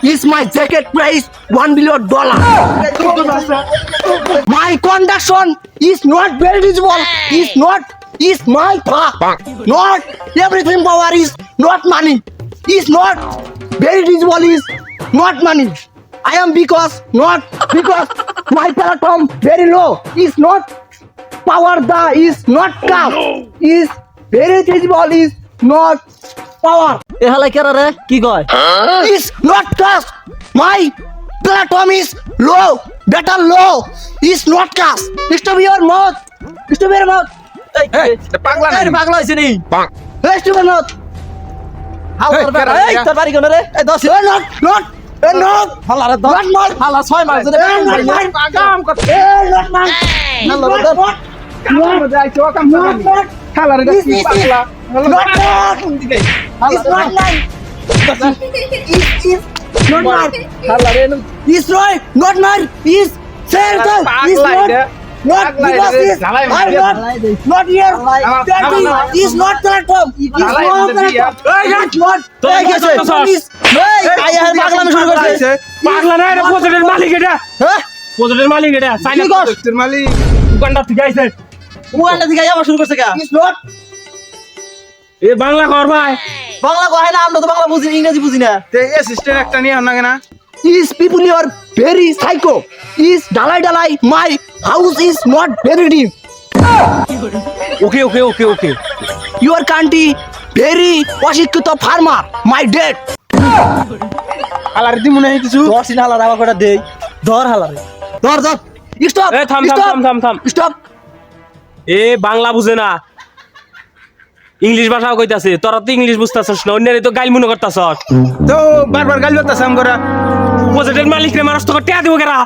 Is my jacket price $1 billion? My condition is not very visible. Is my power. Not everything power is not money. Is not very visible is not money. I am because my platform very low. Is not power the is not calm. Is very visible is not power. এ হালাই কেরা রে কি কয় Is not cash. My platform is low. Better low. Is not cash. Stop your mouth. Stop your mouth. এই পাগলা না এই পাগলা হইছে নি Hey, stop your mouth. হাল এই, তোর কেরা, এই কেরা? তোর বাড়ি কোন রে এই দশ Hey, not. Hey, not. হালা রে দশ Not mine. হালা 6 মাস ধরে Hey, not mine. কাম কর Hey, not mine. হালা রে Not, দশ not. মধ্যে আইছো কাম কর Not. খালা রে Is পাগলা not. It's not mine. Is not mine. হালা রে Is right. Not mine. Is sir. Is not. Not because is not here. Is not platform. Is not platform. Hey, Is not. Is এই আয়া পাগলামি শুরু করছে পাগলা না এটা প্রজেক্টের মালিক এটা হ্যাঁ প্রজেক্টের মালিক এটা সাইনা কি কস? তোর মালি দোকানদার থেকে আইছে উগান্ডা থেকে আবার শুরু করছে কা Is not. এ বাংলা কর ভাই বাংলা কয় না আমরা তো বাংলা বুঝি ইংরেজি বুঝি না তে অ্যাসিস্ট্যান্ট একটা নিয়ে আনা কেনা Is people are very psycho. Is dalai. My house is not very deep. Okay okay okay okay Your country very অশিক্ষিত farmer. My dad. খালার দি মনে হয় কিছু ধর সিনা হালা রাবা কটা দেই ধর হালা রে ধর Stop. এ থাম Stop. থাম থাম থাম Stop. এ বাংলা বুঝে না ইংলিশ ভাষাও কইতাছে তোরা তো ইংলিশ বুঝতাছস না অন্যের তো গাইল মনে করতাছস তো বারবার গাল করতেছ আম করে প্রজেক্টের মালিক রে মানুষ তোকে টিয়া দিব কেরা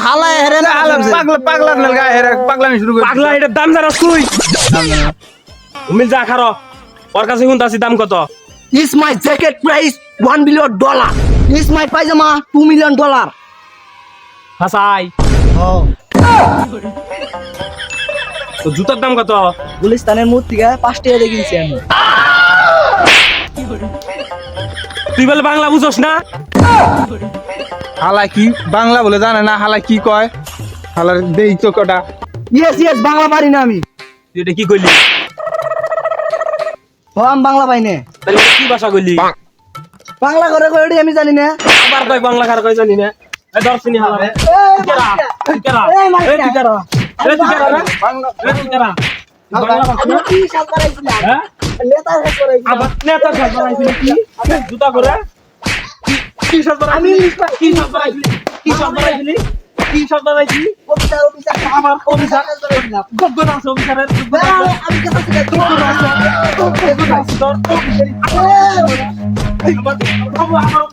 হালা হেরে না পাগলা পাগলার নাল গায়ে হেরে পাগলামি শুরু করে পাগলা এটার দাম জানাস তুই মিল যা খারো ওর কাছে শুনতাছি দাম কত Is my jacket price $1 billion? Is my pajama $2 million? হাসাই তো জুতার দাম কত গুলিস্তানের মূর্তি গা 5 টাকা দিয়ে কিনছি আমি তুই বলে বাংলা বুঝোস না হালা কি বাংলা বলে জানে না হালা কি কয় হালার দেই তো কটা Yes, বাংলা পারি না আমি। তুই এটা কি কইলি আমি বাংলা পাই না। তাহলে এটা কি ভাষা কইলি বাংলা করে কই আমি জানি না। আবার কই বাংলা কার কই জানি না এ দর্শনী হালা রে কেরা তুই কেরা এই মাইকা। এ তুই কেরা এ তুই কেরা রে বাংলা এ তুই কেরা বাংলা ভাষা কি সাত করাইছিলাম? হ্যাঁ নেতা সাত করাইছিলাম। আবার নেতা সাথে আইছিস কি জুতা করে কি সাথে আমি ইংলিশ পারি। কি সাথে আইছিস কি সাথে আইছিস কি সাথে আইছিস অফিসার আমার অফিসার করাইছিলাম। যোগ্য না অফিসারের যোগ্য না আমি কথা থেকে আমার